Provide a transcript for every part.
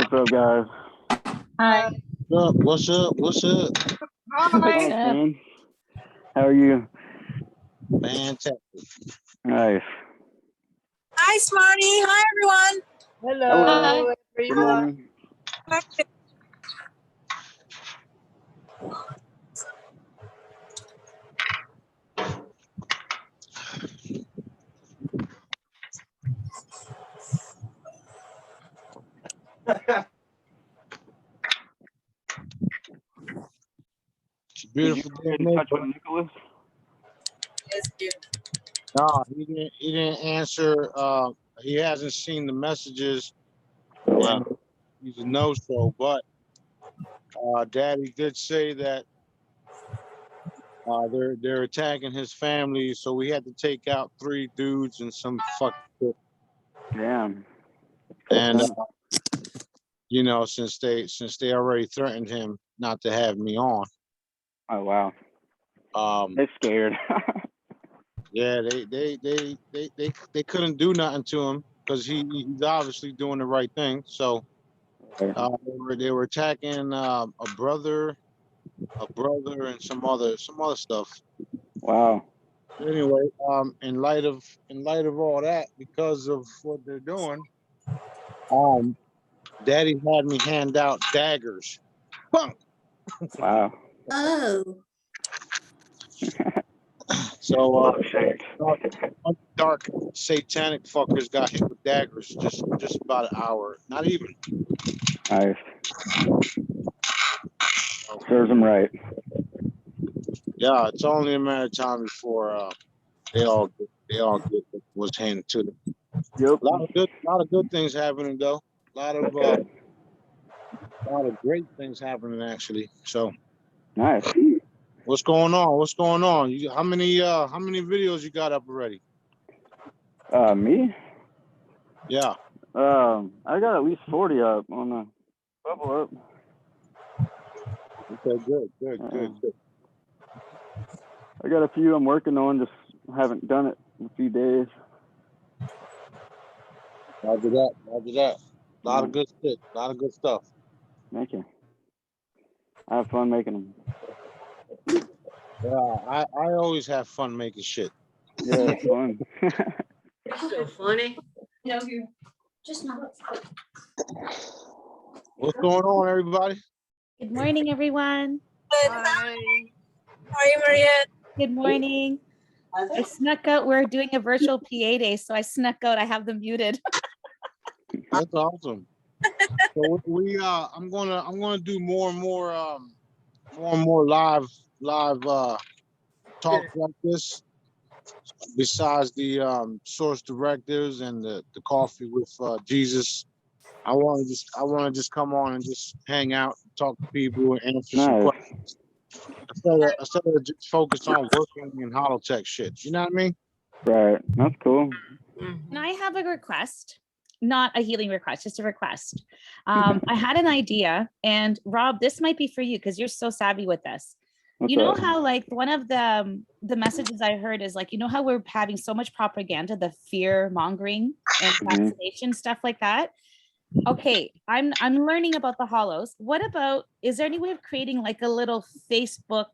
What's up, guys? Hi. What's up? What's up? Thanks, man. How are you? Fantastic. Nice. Hi, Smarty. Hi, everyone. Hello, Good everyone. morning. It's a beautiful Did day. you get in touch with Nicholas? Yes, dear. No, he didn't answer. He hasn't seen the messages. Oh, wow. And he's a no-show. But Daddy did say that they're attacking his family, so we had to take out 3 dudes and some fucking shit. Damn. And you know, since they already threatened him not to have me on. Oh, wow. They're scared. Yeah, they couldn't do nothing to him because he's obviously doing the right thing. So they were attacking a brother, and some other stuff. Wow. Anyway, in light of all that, because of what they're doing, Daddy had me hand out daggers. Wow. Oh. So dark satanic fuckers got hit with daggers just about an hour, not even. Nice. Serves him right. Yeah, it's only a matter of time before they all get what's handed to them. Yep. A lot of good things happening though. A lot of great things happening actually. So Nice. what's going on? How many videos you got up already? Me? Yeah. I got at least 40 up on the bubble up. Okay, good. I got a few I'm working on, just haven't done it in a few days. Roger that. A lot of good shit. A lot of good stuff. Thank you. I have fun making them. Yeah, I always have fun making shit. Yeah, it's fun. So funny. No, you're just not. What's going on, everybody? Good morning, everyone. Good. Hi. How are you, Mariette? Good morning. I snuck out. We're doing a virtual PA day, so I snuck out. I have them muted. That's awesome. So I'm gonna do more and more live talk like this. Besides the source directives and the coffee with Jesus, I want to just come on and just hang out, talk to people, and answer some questions. Instead of just focus on working in holotech shit. You know what I mean? Right. That's cool. And I have a request, not a healing request, just a request. I had an idea, and Rob, this might be for you because you're so savvy with this. What's You know up? how like one of the messages I heard is like, you know how we're having so much propaganda, the fear mongering and vaccination stuff like that. Okay, I'm learning about the hollows. What about, is there any way of creating like a little Facebook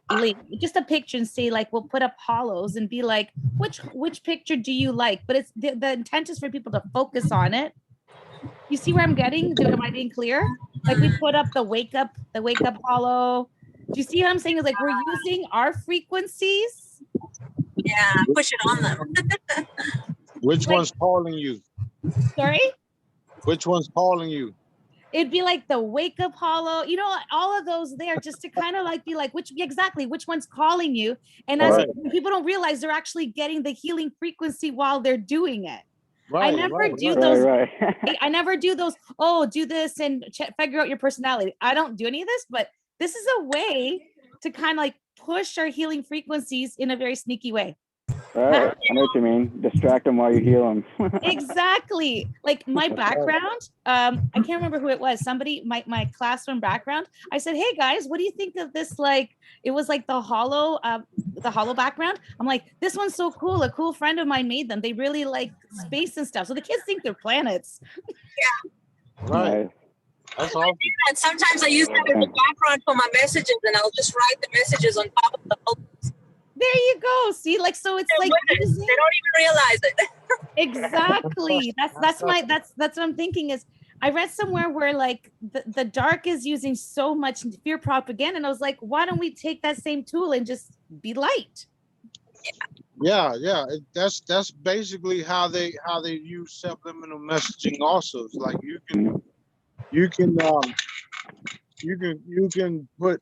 link, just a picture, and say like, we'll put up hollows and be like, which picture do you like? But it's the intent is for people to focus on it. You see where I'm getting? Am I being clear? Like we put up the wake up hollow. Do you see what I'm saying? Is like we're using our frequencies. Yeah, push it on them. Which one's calling you? Sorry? Which one's calling you? It'd be like the wake up hollow, you know, all of those there, just to kind of like be like, which one's calling you? And as people don't realize they're actually getting the healing frequency while they're doing it. I never do those. I never do those. Oh, do this and figure out your personality. I don't do any of this, but this is a way to kind of like push our healing frequencies in a very sneaky way. Right. I know what you mean. Distract them while you heal them. Exactly. Like my background, I can't remember who it was. Somebody, my classroom background. I said, hey guys, what do you think of this? Like, it was like the hollow background. I'm like, this one's so cool. A cool friend of mine made them. They really like space and stuff. So the kids think they're planets. Yeah. Right. That's awesome. And sometimes I use that as a background for my messages, and I'll just write the messages on top of the whole. There you go. See, like, so it's like They don't using- even realize it. exactly. That's what I'm thinking is I read somewhere where like the dark is using so much fear propaganda, and I was like, why don't we take that same tool and just be light? Yeah, that's basically how they use subliminal messaging. Also, it's like you can put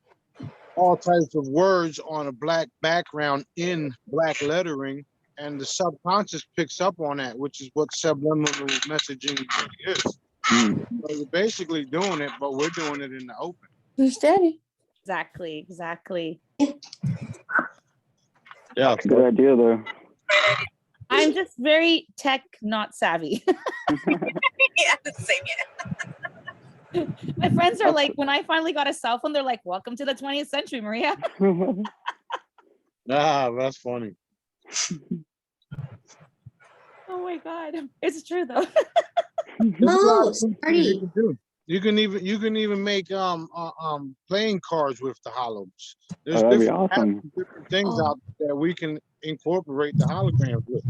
all types of words on a black background in black lettering, and the subconscious picks up on that, which is what subliminal messaging really is. So you're basically doing it, but we're doing it in the open. Who's daddy? Exactly. Yeah, Good idea, though. I'm just very tech not savvy. Yeah, same here. My friends are like, when I finally got a cell phone, they're like, welcome to the 20th century, Maria. that's funny. Oh my God. It's true though. Oh, Smarty. You can even make playing cards with the hollows. There's That'd be different, awesome. different things out there that we can incorporate the holograms with.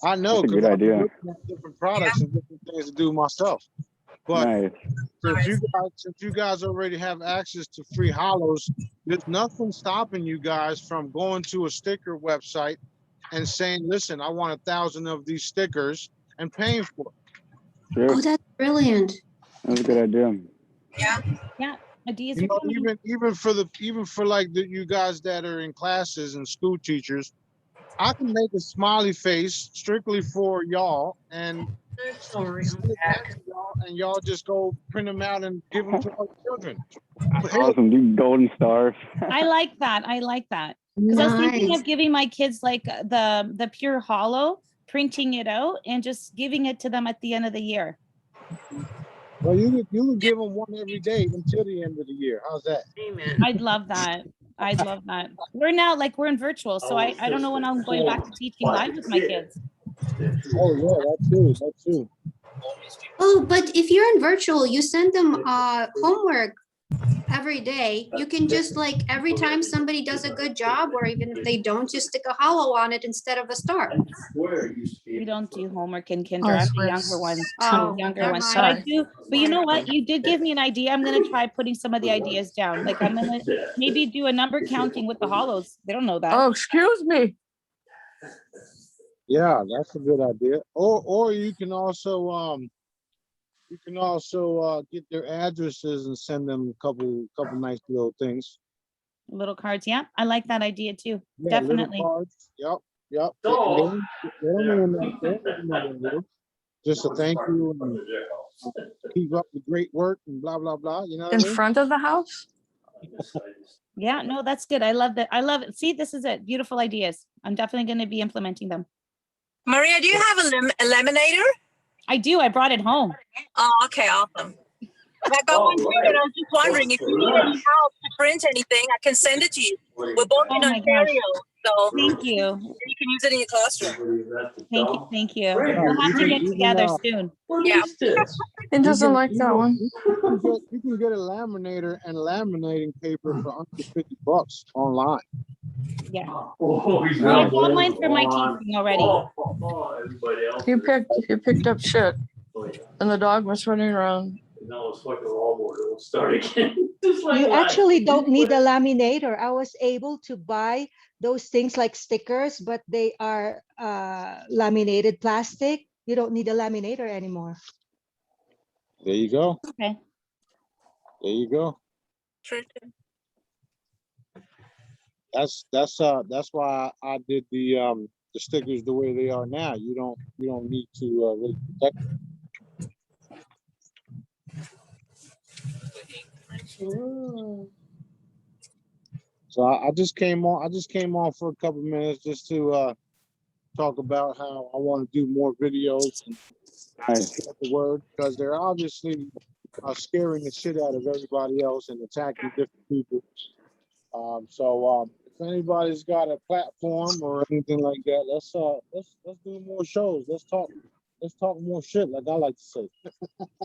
I know That's a because good I've been idea. looking at different products and different things to do myself. But Nice. since you guys already have access to free hollows, there's nothing stopping you guys from going to a sticker website and saying, listen, I want 1,000 of these stickers and paying for it. Sure. Oh, that's brilliant. That's a good idea. Yeah. Ideas You are know, coming. even for like you guys that are in classes and school teachers, I can make a smiley face strictly for y'all and Sorry, send it back to y'all, and y'all just go print them out and give them to our children. Awesome. Do golden stars. I like that. Because I was thinking Nice. of giving my kids like the pure hollow, printing it out and just giving it to them at the end of the year. Well, you can give them one every day until the end of the year. How's that? Amen. I'd love that. We're in virtual, so I don't know when I'm going back to teaching live with my kids. Oh yeah, that too. Oh, but if you're in virtual, you send them homework every day. You can just like every time somebody does a good job, or even if they don't, just stick a hollow on it instead of a star. We don't do homework in kinder. I have the younger ones. Oh, Younger never ones. mind. But I do. But you know what? You did give me an idea. I'm gonna try putting some of the ideas down. Like I'm gonna maybe do a number counting with the hollows. They don't know that. Oh, excuse me. Yeah, that's a good idea. Or you can also get their addresses and send them a couple nice little things. Little cards. Yeah, I like that idea too. Yeah, little Definitely. cards. Yep. They don't know what that is. Just a thank you and keep up the great work and blah blah blah. You know what In I mean? front of the house? Yeah, no, that's good. I love that. I love it. See, this is it. Beautiful ideas. I'm definitely going to be implementing them. Maria, do you have a laminator? I do. I brought it home. Oh, okay, awesome. I got one here, and I was just wondering if you need any help to print anything, I can send it to you. We're both in Oh my Ontario, so Thank you. you can use it in your classroom. Thank you. We'll have to get together soon. Yeah. He doesn't like that one. You can get a laminator and laminating paper for under $50 online. Yeah. Oh, he's Well, I not bought mine for my on. teaching already. Everybody else. He picked up shit Oh, yeah. and the dog was running around. Now it's fucking wallboard. It'll start again. Just like You last actually don't week. need a laminator. I was able to buy those things like stickers, but they are laminated plastic. You don't need a laminator anymore. There you go. Okay. There you go. True. That's why I did the stickers the way they are now. You don't need to really protect them. So I just came on for a couple minutes just to talk about how I want to do more videos and spread the word, because they're obviously scaring the shit out of everybody else and attacking different people. If anybody's got a platform or anything like that, let's do more shows. Let's talk more shit, like I like to say.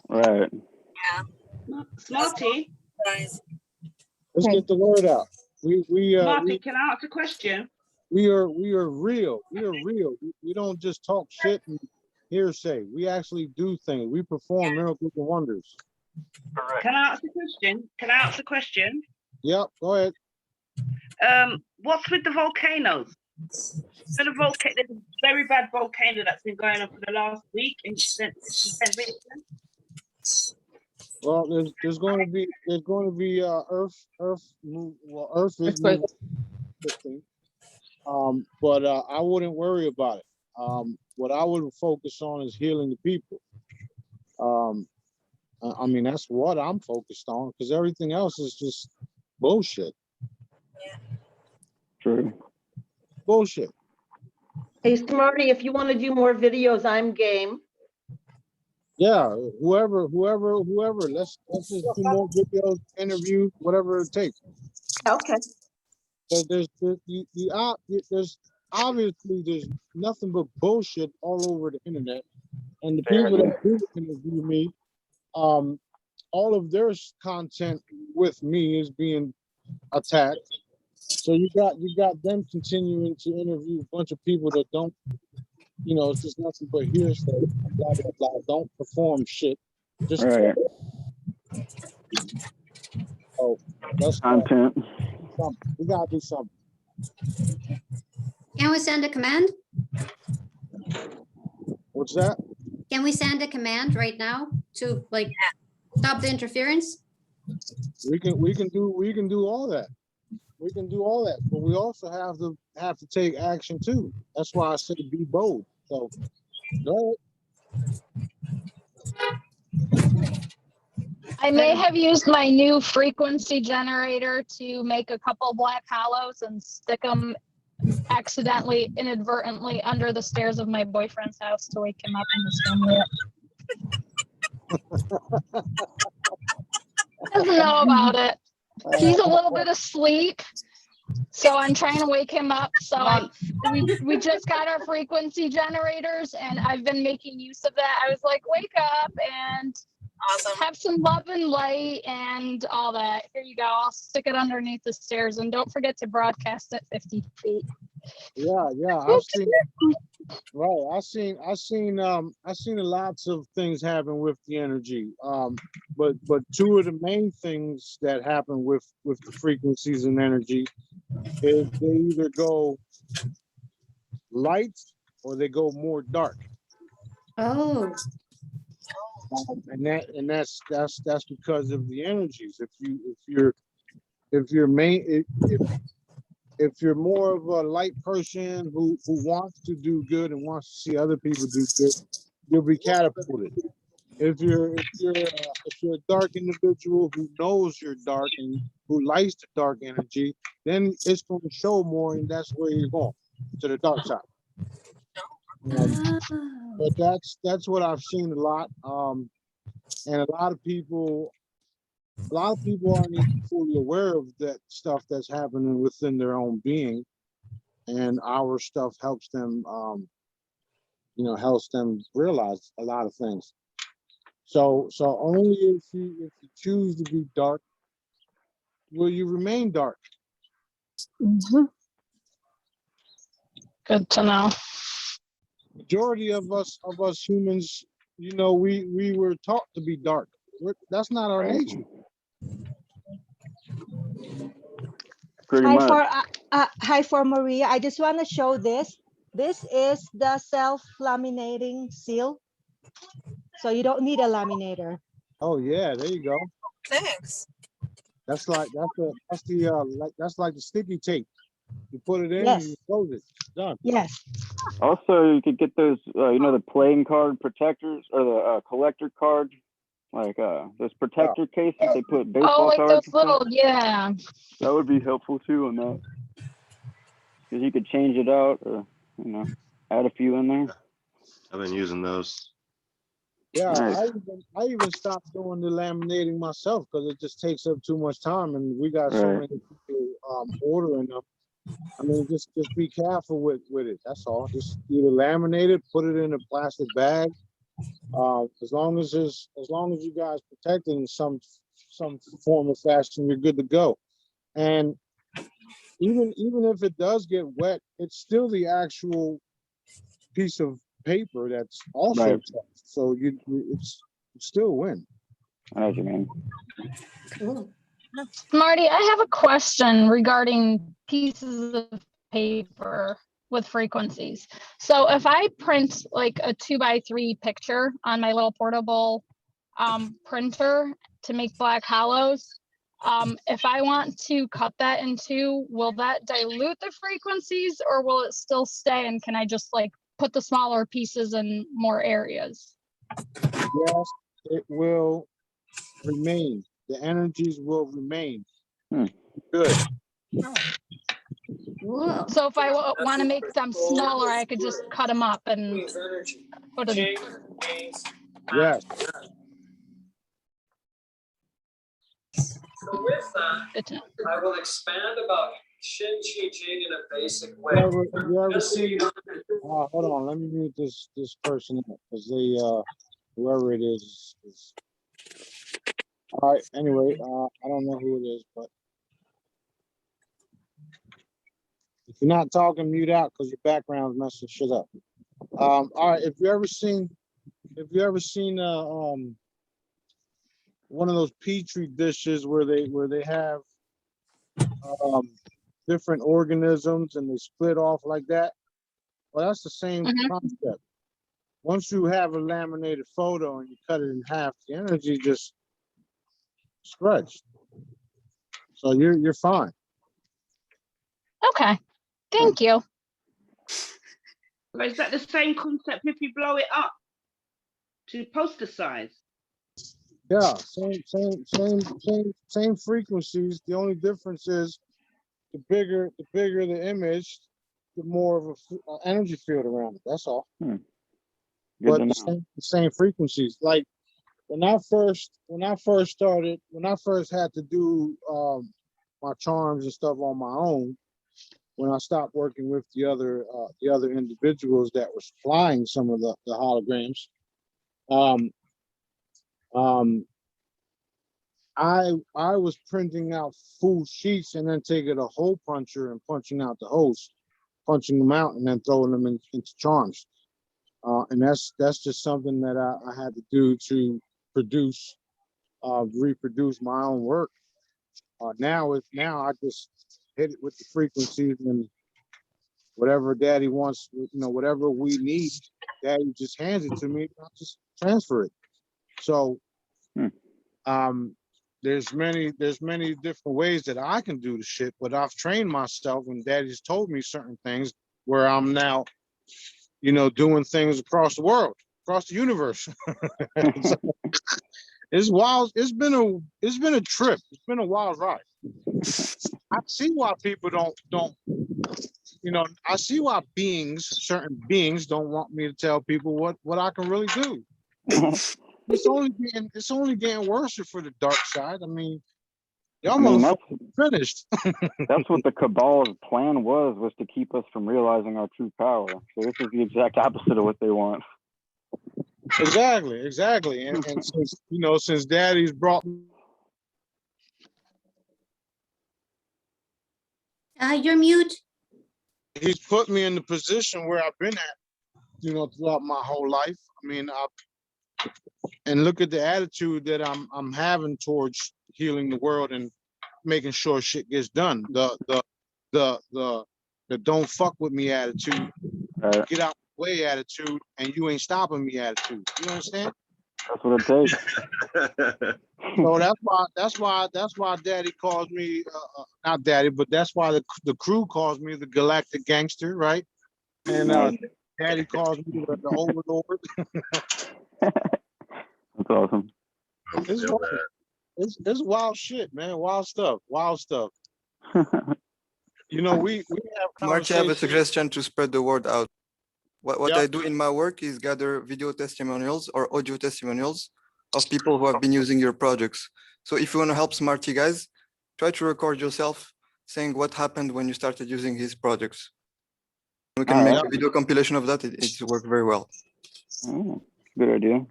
Right. Yeah. Smarty, Let's get the word out. Smarty, can I ask a question? We are real. We are real. We don't just talk shit and hearsay. We actually do things. We perform miracles and wonders. Can I ask a question? Can I ask a question? Yep, go ahead. What's with the volcanoes? So there's a very bad volcano that's been going on for the last week in St. Vincent. Well, there's going to be Earth is moving quickly. But I wouldn't worry about it. What I would focus on is healing the people. I mean, that's what I'm focused on, because everything else is just bullshit. True. Bullshit. Hey, Smarty, if you want to do more videos, I'm game. Yeah, whoever. Let's just do more videos, interviews, whatever it takes. Okay. There's obviously there's nothing but bullshit all over the internet, and the people that do interview me, all of their content with me is being attacked. So you got them continuing to interview a bunch of people that don't, it's just nothing but hearsay, blah blah blah. Don't perform shit. Just Right. oh, that's Content. something. We gotta do something. Can we send a command? What's that? Can we send a command right now to like stop the interference? We can do all that. We can do all that, but we also have to take action too. That's why I said be bold. So go ahead. I may have used my new frequency generator to make a couple black hollows and stick them accidentally, inadvertently under the stairs of my boyfriend's house to wake him up in his family. Doesn't know about it. He's a little bit asleep, so I'm trying to wake him up. So we just got our frequency generators, and I've been making use of that. I was like, wake up and have some love and light and all that. Here you go. I'll stick it underneath the stairs, and don't forget to broadcast at 50 feet. Yeah, I've seen lots of things happen with the energy. But two of the main things that happen with the frequencies and energy is they either go light or they go more dark. Oh. And that's because of the energies. If you're more of a light person who wants to do good and wants to see other people do good, you'll be catapulted. If you're a dark individual who knows you're dark and who likes the dark energy, then it's going to show more, and that's where you're going, to the dark side. But that's what I've seen a lot, and a lot of people aren't even fully aware of that stuff that's happening within their own being, and our stuff helps them, realize a lot of things. So only if you choose to be dark will you remain dark. Mm-hmm. Good to know. Majority of us humans, we were taught to be dark. That's not our nature. Pretty much. Hi for Maria. I just want to show this. This is the self-laminating seal. So you don't need a laminator. Oh yeah, there you go. Thanks. That's like the sticky tape. You put it in Yes. and you close it. Done. Yes. Also, you could get those, the playing card protectors or the collector cards, like those protector cases they put baseball like cards. those little, yeah. That would be helpful too on that, because you could change it out or add a few in there. I've been using those. Yeah, Nice. I even stopped doing the laminating myself because it just takes up too much time, and we got so Right. many people ordering them. I mean, just be careful with it. That's all. Just either laminate it, put it in a plastic bag. As long as you guys protect it in some some form of fashion, you're good to go. And even if it does get wet, it's still the actual piece of paper that's also touched. So you still win. I know what you mean. Cool. Marty, I have a question regarding pieces of paper with frequencies. So if I print like a 2x3 picture on my little portable printer to make black hollows, if I want to cut that in two, will that dilute the frequencies or will it still stay? And can I just like put the smaller pieces in more areas? Yes, it will remain. The energies will remain. Good. Whoa. So if I want to make them smaller, I could just cut them up and put them. Yes. So with that, I will expand about Shin Chi Jing in a basic way. You ever Just so you see? know- Hold on, let me mute this person up because they whoever it is. All right. Anyway, I don't know who it is, but if you're not talking, mute out because your background's messing shit up. All right. If you ever seen one of those petri dishes where they have different organisms and they split off like that, well, that's the same concept. Once you have a laminated photo and you cut it in half, the energy just spreads. So you're fine. Okay, thank you. But is that the same concept if you blow it up to poster size? Yeah, same frequencies. The only difference is the bigger the image, the more of an energy field around it. That's all. But the same frequencies. Like when I first had to do my charms and stuff on my own, when I stopped working with the other individuals that were supplying some of the holograms, I was printing out full sheets and then taking a hole puncher and punching out the holes, punching them out and then throwing them into charms. And that's just something that I had to do to reproduce my own work. Now I just hit it with the frequencies and whatever Daddy wants, whatever we need, Daddy just hands it to me. I'll just transfer it. So, there's many different ways that I can do the shit, but I've trained myself and Daddy's told me certain things where I'm now, doing things across the world, across the universe. So, it's wild. It's been a trip. It's been a wild ride. I see why people don't, I see why certain beings don't want me to tell people what I can really do. It's only getting worse for the dark side. I mean, y'all motherfuckers finished. That's what the Cabal's plan was to keep us from realizing our true power. So this is the exact opposite of what they want. Exactly. And since Daddy's brought You're mute. He's put me in the position where I've been at, throughout my whole life. I mean, and look at the attitude that I'm having towards healing the world and making sure shit gets done. The don't fuck with me attitude, get out the way attitude, and you ain't stopping me attitude. You understand? That's what it takes. So that's why Daddy calls me not Daddy, but that's why the crew calls me the Galactic Gangster, right? And Daddy calls me the Overlord. That's awesome. It's wild shit, man. Wild stuff. We have Marty, I have a suggestion to spread the word out. What I do in my work is gather video testimonials or audio testimonials of people who have been using your projects. So if you want to help Smarty guys, try to record yourself saying what happened when you started using his projects. We can make a video compilation of that. It's worked very well. Good idea.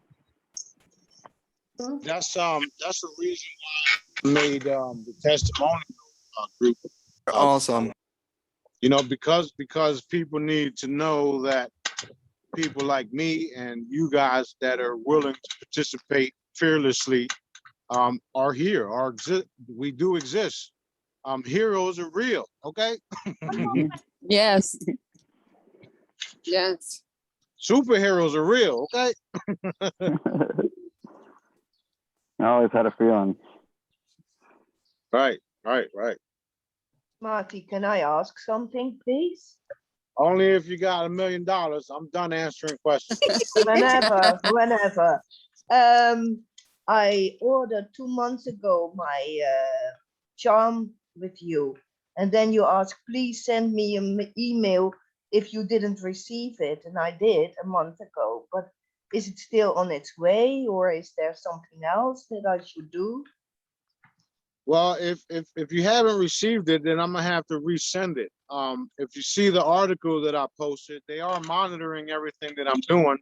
That's the reason why I made the testimonial group. Awesome. You know, because people need to know that people like me and you guys that are willing to participate fearlessly are here. We do exist. Heroes are real. Okay. Yes. Yes. Superheroes are real. Okay. I always had a feeling. Right. Marty, can I ask something, please? Only if you got $1 million. I'm done answering questions. Whenever. I ordered 2 months ago my charm with you, and then you asked, please send me an email if you didn't receive it, and I did a month ago. But is it still on its way, or is there something else that I should do? Well, if you haven't received it, then I'm gonna have to resend it. If you see the article that I posted, they are monitoring everything that I'm doing.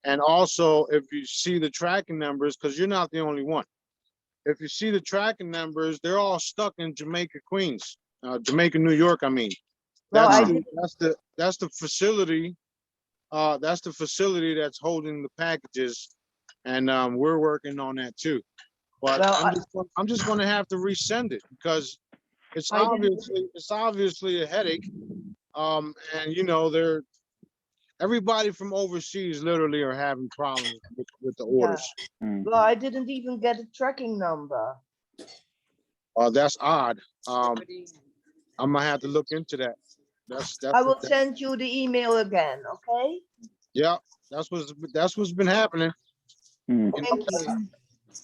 And also, if you see the tracking numbers, because you're not the only one. If you see the tracking numbers, they're all stuck in Jamaica, Queens, Jamaica, New York. I mean, Well, that's the facility. That's the facility that's holding the packages, and we're working on that too. But well, I'm just going to have to resend it because it's obviously a headache. And you know, everybody from overseas literally are having problems with the orders. Well, I didn't even get a tracking number. That's odd. I'm gonna have to look into that. I will send you the email again, okay? Yeah, that's what's been happening. Thank you.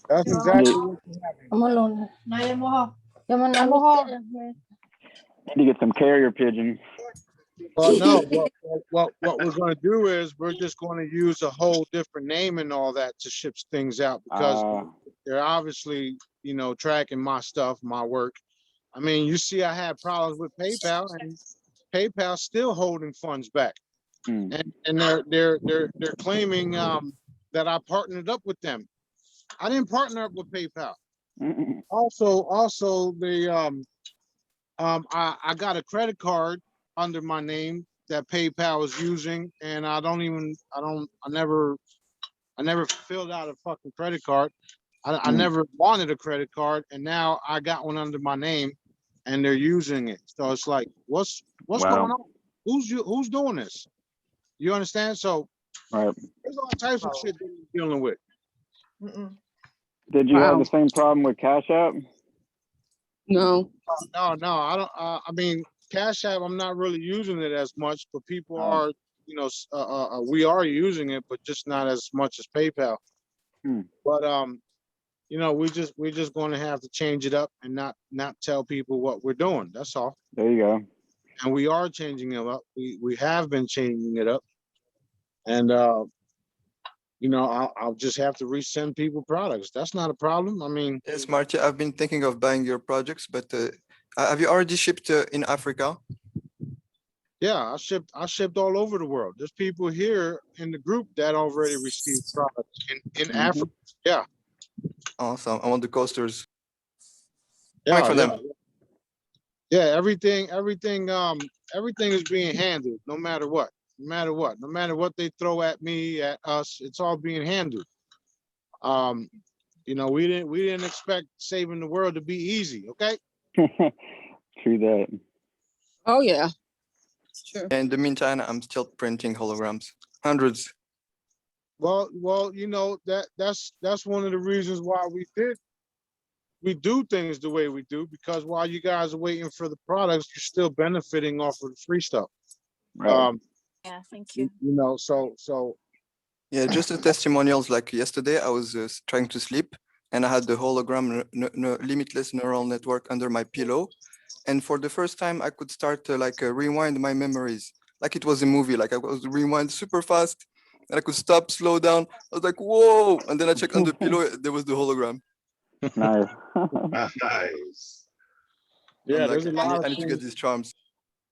That's exactly what's been happening. I'm alone. Need to get some carrier pigeons. Well, no. What we're going to do is we're just going to use a whole different name and all that to ship things out because they're obviously, you know, tracking my stuff, my work. I mean, you see, I had problems with PayPal, and PayPal's still holding funds back, and they're claiming that I partnered up with them. I didn't partner up with PayPal. Also, I got a credit card under my name that PayPal is using, and I never filled out a fucking credit card. I never wanted a credit card, and now I got one under my name, and they're using it. So it's like, what's going on? Who's doing this? You understand? So there's all types of shit that we're dealing with. Did you have the same problem with Cash App? No. No, I don't. I mean, Cash App, I'm not really using it as much, but people are, you know, we are using it, but just not as much as PayPal. But you know, we're just going to have to change it up and not tell people what we're doing. That's all. There you go. And we are changing it up. We have been changing it up, and you know, I'll just have to resend people products. That's not a problem. I mean, yes, Marty, I've been thinking of buying your projects, but have you already shipped in Africa? Yeah, I shipped all over the world. There's people here in the group that already received products in Africa. Yeah. Awesome. I want the coasters. Yeah, for them. Yeah, everything is being handled no matter what. No matter what they throw at me, at us, it's all being handled. You know, we didn't expect saving the world to be easy, okay? True that. Oh yeah. Sure. In the meantime, I'm still printing holograms, hundreds. Well, you know, that's one of the reasons why we do things the way we do, because while you guys are waiting for the products, you're still benefiting off of the free stuff. Right. Yeah, thank you. You know, so Yeah, just the testimonials. Like yesterday, I was trying to sleep, and I had the hologram limitless neural network under my pillow, and for the first time, I could start rewind my memories, like it was a movie. Like I was rewind super fast, and I could stop, slow down. I was like, whoa! And then I checked on the pillow, there was the hologram. Nice. Nice. yeah, Like, I need to get these charms.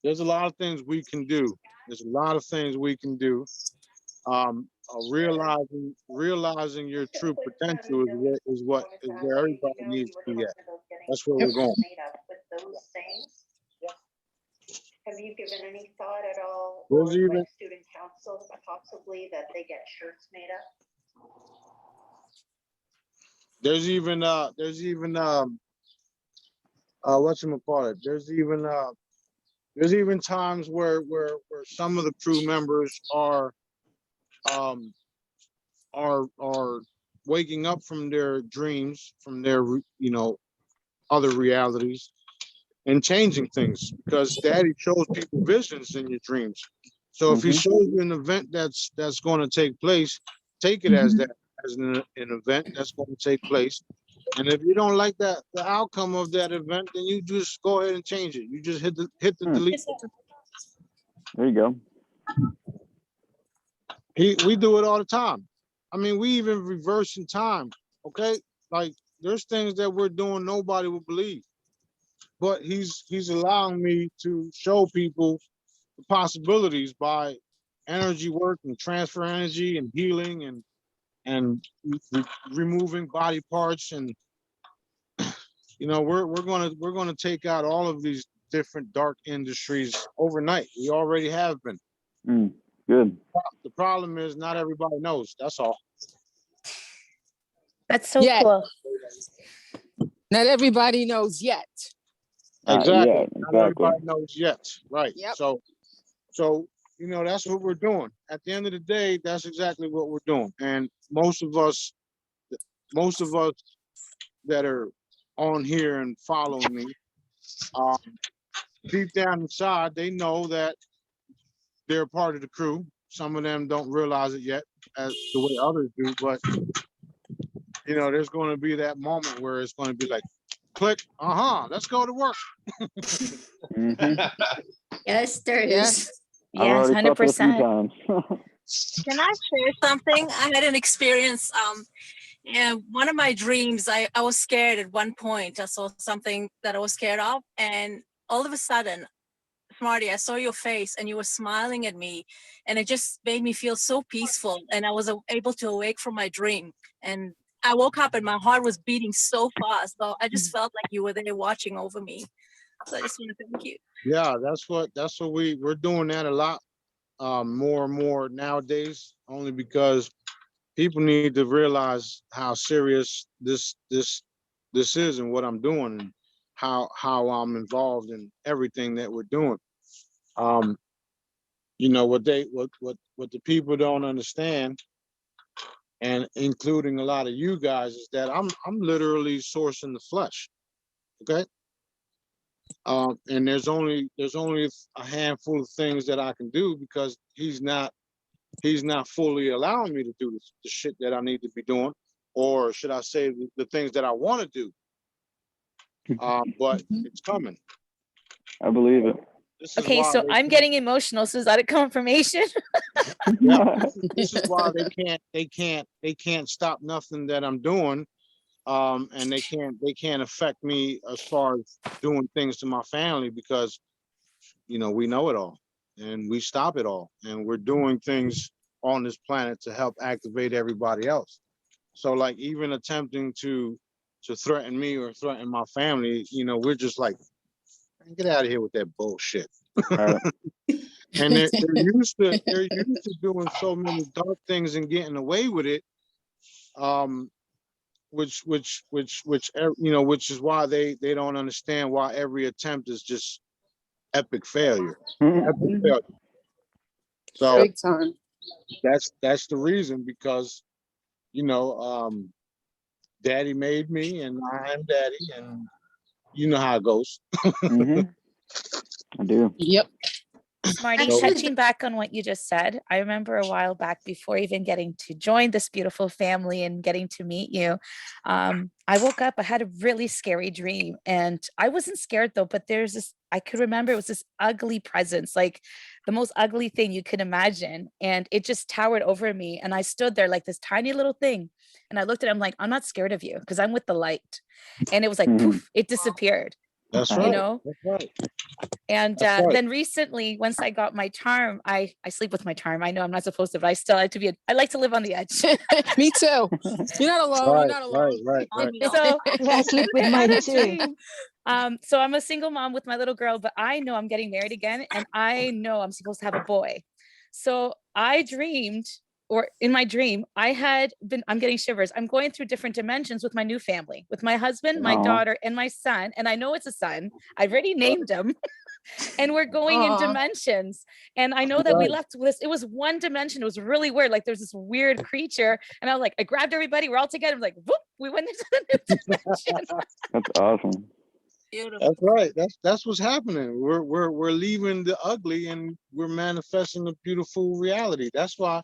There's a lot of things we can do. There's a lot of things we can do. realizing your true potential is where everybody needs to be at. That's where we're going. Have you given any thought at all, There's or even- like student council, possibly that they get shirts made up? There's even whatchamacallit, there's even times where some of the crew members are waking up from their dreams, from their other realities, and changing things, because Daddy shows people visions in your dreams. So if he shows you an event that's going to take place, take it as that, as an event that's going to take place. And if you don't like the outcome of that event, then you just go ahead and change it. You just hit the delete button. There you go. We do it all the time. I mean, we even reverse in time. Okay, like there's things that we're doing nobody would believe, but he's allowing me to show people the possibilities by energy work and transfer energy and healing and removing body parts. And we're gonna take out all of these different dark industries overnight. We already have been. Good. The problem is not everybody knows. That's all. That's so Yeah. cool. Not everybody knows yet. Exactly. Yeah, Not everybody knows yet. Right. Yep. So that's what we're doing. At the end of the day, that's exactly what we're doing. And most of us that are on here and following me, deep down inside, they know that they're part of the crew. Some of them don't realize it yet, as the way others do, but there's going to be that moment where it's going to be like, click, let's go to work. Yes, there is. Yes, 100%. Can I share something? I had an experience. One of my dreams, I was scared at one point. I saw something that I was scared of, and all of a sudden, Smarty, I saw your face and you were smiling at me, and it just made me feel so peaceful, and I was able to awake from my dream. And I woke up and my heart was beating so fast. So I just felt like you were there watching over me. So I just want to thank you. Yeah, that's what we're doing that a lot more and more nowadays, only because people need to realize how serious this is and what I'm doing, and how I'm involved in everything that we're doing. What the people don't understand, and including a lot of you guys, is that I'm literally sourcing the flesh. Okay. And there's only a handful of things that I can do, because he's not fully allowing me to do the shit that I need to be doing, or should I say the things that I want to do. But it's coming. I believe it. Okay, so I'm getting emotional. So is that a confirmation? Yeah, this is why they can't stop nothing that I'm doing. And they can't affect me as far as doing things to my family, because we know it all and we stop it all, and we're doing things on this planet to help activate everybody else. So like, even attempting to threaten me or threaten my family, we're just like, get out of here with that bullshit. And they're used to doing so many dark things and getting away with it. Which is why they don't understand why every attempt is just epic failure. Epic failure. So Big time. that's the reason, because Daddy made me and I'm Daddy, and you know how it goes. I do. Yep. Smarty, touching back on what you just said, I remember a while back, before even getting to join this beautiful family and getting to meet you, I woke up, I had a really scary dream, and I wasn't scared though, but there's this, I could remember it was this ugly presence, like the most ugly thing you could imagine. And it just towered over me. And I stood there like this tiny little thing. And I looked at him like, I'm not scared of you, because I'm with the light. And it was like, poof, it disappeared. That's you right. know? That's right. And That's right. then recently, once I got my charm, I sleep with my charm. I know I'm not supposed to, but I still like to be, I like to live on the edge. Me too. You're not alone. You're Right, not alone. right, right, right. So Yeah, I sleep with I mine had a too. dream. So I'm a single mom with my little girl, but I know I'm getting married again, and I know I'm supposed to have a boy. So I dreamed, or in my dream, I'm getting shivers. I'm going through different dimensions with my new family, with my husband, my Aw. daughter, and my son. And I know it's a son. I've already named him. And we're going in Aw. dimensions. And I know that we Right. left with, it was one dimension. It was really weird. Like there's this weird creature. And I was like, I grabbed everybody. We're all together. I'm like, whoop, we went into the new dimension. That's awesome. Beautiful. That's right. That's what's happening. We're leaving the ugly and we're manifesting the beautiful reality. That's why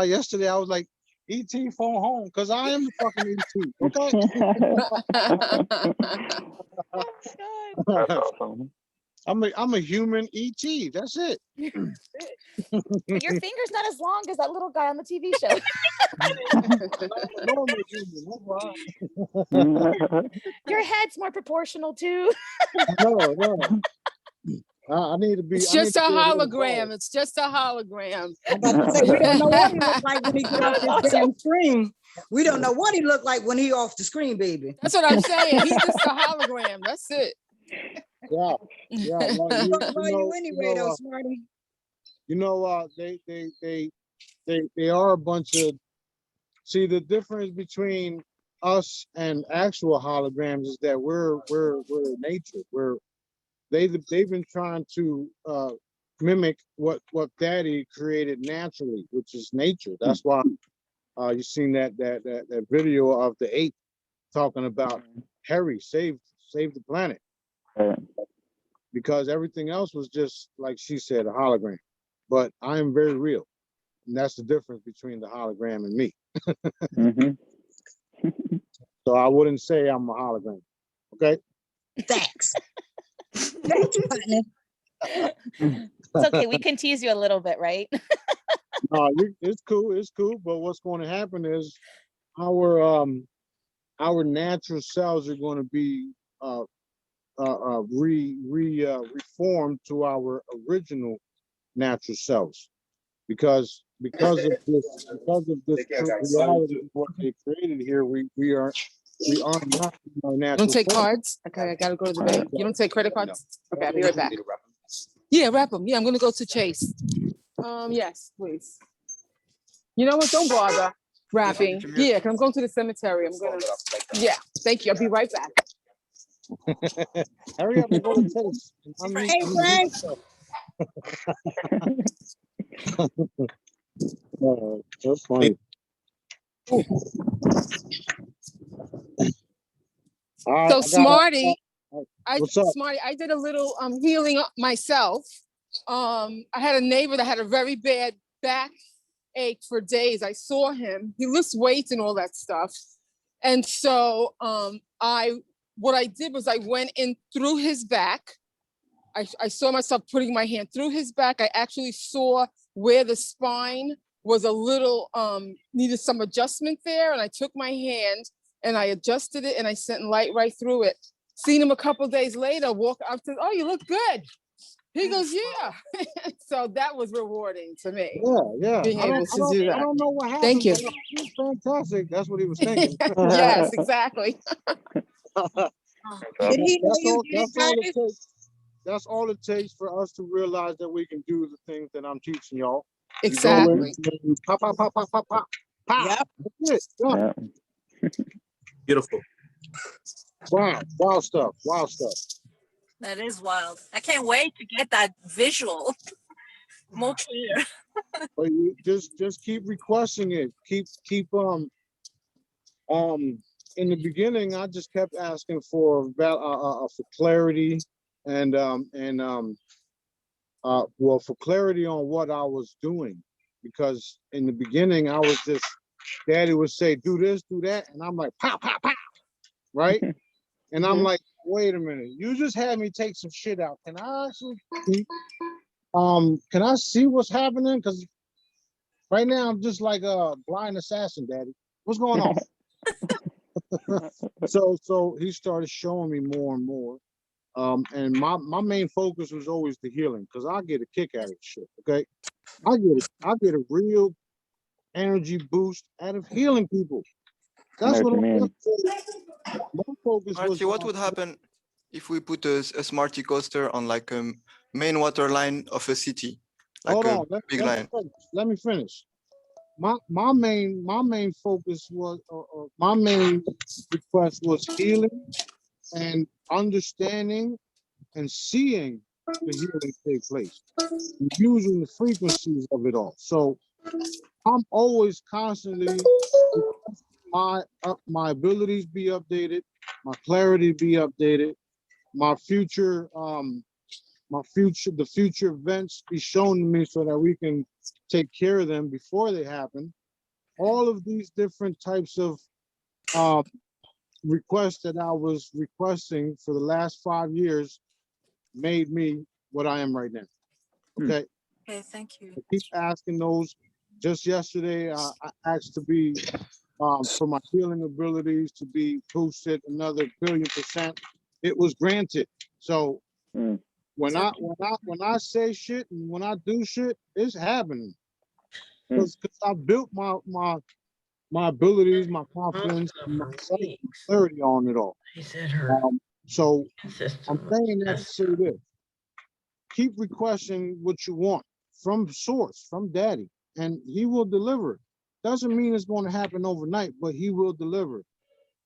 yesterday I was like, ET phone home, because I am the fucking ET. Oh, That's God. awesome. I'm a human ET. That's it. But your finger's not as long as that little guy on the TV show. Normal human. That's why. Your head's more proportional too. No. I need to be. It's I need just to a be little hologram. bald. It's just a hologram. I'm about to say, we don't know what he looked like when he get off this Awesome. damn screen. We don't know what he looked like when he off the screen, baby. That's what I'm saying. He's just a hologram. That's it. Yeah. Well, We don't know you anyway, though, Smarty. They are a bunch of. See, the difference between us and actual holograms is that we're nature. They've been trying to mimic what Daddy created naturally, which is nature. That's why you seen that video of the ape talking about Harry save the planet, because everything else was just like she said, a hologram. But I am very real, and that's the difference between the hologram and me. So I wouldn't say I'm a hologram. Okay. Thanks. Thanks, partner. It's okay. We can tease you a little bit, right? No, it's cool. It's cool. But what's going to happen is our natural cells are going to be reformed to our original natural cells, because of this reality of what they created here. We are not in our You natural don't take form. cards? Okay, I gotta go to the bank. You don't take credit cards? Okay, I'll be right back. Yeah, wrap them. Yeah, I'm gonna go to Chase. Yes, please. You know what? Don't bother wrapping. Yeah, because I'm going to the cemetery. Yeah, thank you. I'll be right back. Hurry up and go to Chase. Hey, Frank. That's funny. All right, So Smarty, what's up? Smarty, I did a little healing myself. I had a neighbor that had a very bad backache for days. I saw him. He lifts weights and all that stuff. And so what I did was I went in through his back. I saw myself putting my hand through his back. I actually saw where the spine was a little, needed some adjustment there. And I took my hand and I adjusted it and I sent light right through it. Seen him a couple of days later, walk up to, oh, you look good. He goes, yeah. So that was rewarding to me. Yeah. Being able to do that. I don't know what happened. Thank you. But it was fantastic. That's what he was thinking. Yes, exactly. Did he know you did That's all it? it takes. That's all it takes for us to realize that we can do the things that I'm teaching y'all. Exactly. Pop, pop, pop, pop, pop, pop. Yep. That's it. Done. Beautiful. Wow. Wild stuff. That is wild. I can't wait to get that visual more clear. But you just keep requesting it. Keep in the beginning I just kept asking for clarity and for clarity on what I was doing, because in the beginning I was just, Daddy would say do this, do that, and I'm like pop, pop, pop, right? And I'm like, wait a minute, you just had me take some shit out. Can I actually can I see what's happening? Because right now I'm just like a blind assassin, Daddy. What's going on? So he started showing me more and more. And my main focus was always the healing, because I get a kick out of shit. Okay, I get a real energy boost out of healing people. That's what my focus was. Marty, what would happen if we put a Smarty coaster on like a main water line of a city? Like Hold a on, big line. let me finish. My main focus was, my main request was healing and understanding and seeing the healing take place, and using the frequencies of it all. So I'm always constantly my abilities be updated, my clarity be updated, my future the future events be shown to me so that we can take care of them before they happen. All of these different types of requests that I was requesting for the last 5 years made me what I am right now. Okay. Okay, thank you. I keep asking those. Just yesterday, I asked to be for my healing abilities to be boosted another 1,000,000,000%. It was granted. So when I say shit and when I do shit, it's happening. Because I built my abilities, my confidence, and my clarity on it all. So I'm saying that to say this: keep requesting what you want from source, from Daddy, and he will deliver it. Doesn't mean it's going to happen overnight, but he will deliver it.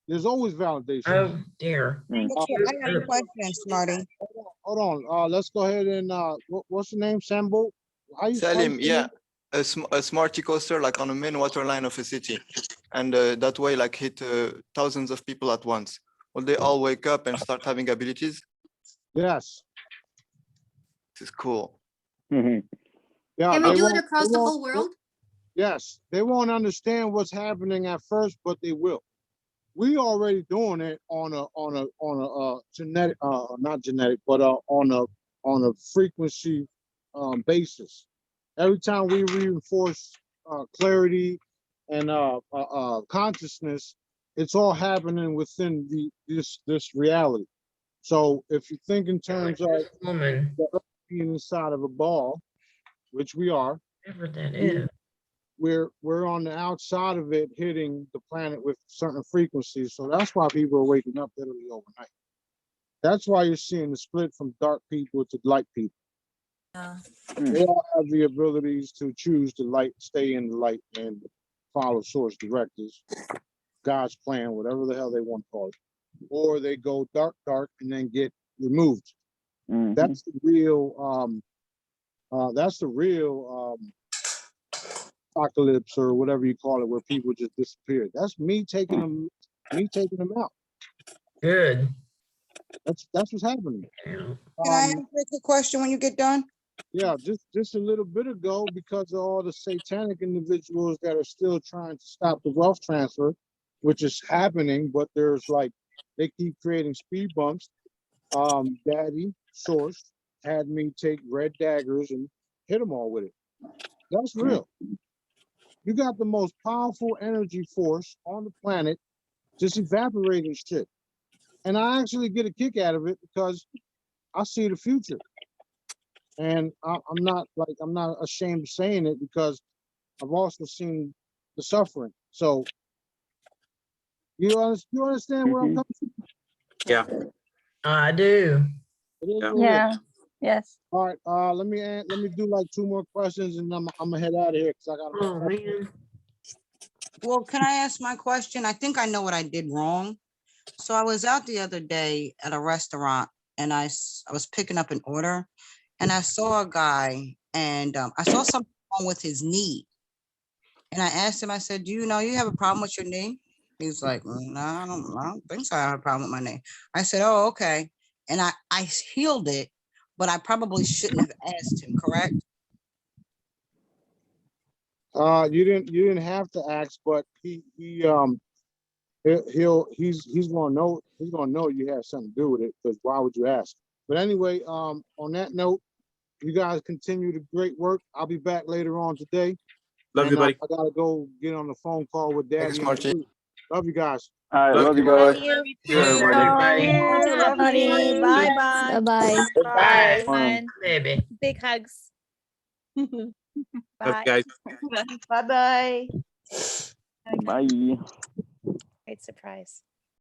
There's always validation. Oh dear. I got a question, Smarty. Hold on. Let's go ahead and what's the name? Sambo? Salim, yeah. A Smarty coaster like on a main water line of a city, and that way like hit thousands of people at once. Will they all wake up and start having abilities? Yes. This is cool. Yeah, Can we do it across the whole world? Yes, they won't understand what's happening at first, but they will. We already doing it on a genetic, not genetic, but on a frequency basis. Every time we reinforce clarity and consciousness, it's all happening within this reality. So if you think in terms of the Earth being inside of a ball, which we are, Whatever that is. we're on the outside of it, hitting the planet with certain frequencies. So that's why people are waking up literally overnight. That's why you're seeing the split from dark people to light people. They all have the abilities to choose the light, stay in the light, and follow source directives, God's plan, whatever the hell they want to call it. Or they go dark, and then get removed. That's the real apocalypse, or whatever you call it, where people just disappear. That's me taking them out. Good. That's what's happening. Can I ask you a question when you get done? Yeah, just a little bit ago, because of all the satanic individuals that are still trying to stop the wealth transfer, which is happening, but there's like, they keep creating speed bumps. Daddy Source had me take red daggers and hit them all with it. That's real. You got the most powerful energy force on the planet just evaporating shit. And I actually get a kick out of it because I see the future. And I'm not ashamed of saying it, because I've also seen the suffering. So you understand where I'm coming from? Yeah. I do. It is what it Yeah. is. Yes. All right. Let me do like 2 more questions, and I'm gonna head out of here because I got. Oh man. Well, can I ask my question? I think I know what I did wrong. So I was out the other day at a restaurant, and I was picking up an order, and I saw a guy, and I saw something wrong with his knee. And I asked him, I said, do you know you have a problem with your knee? He's like, no, I don't think so. I have a problem with my knee. I said, oh, okay. And I healed it, but I probably shouldn't have asked him, correct? You didn't have to ask, but he's gonna know you have something to do with it, because why would you ask? But anyway, on that note, you guys continue the great work. I'll be back later on today. Love you, buddy. I gotta go get on the phone call with Daddy. Thanks, Marty. Love you guys. All right, love you Love guys. you. See you, everybody. Love Honey, you. bye bye. Bye-bye. Bye. Fun. Baby. Big hugs. Love Bye. you guys. Bye bye. Bye. Great surprise.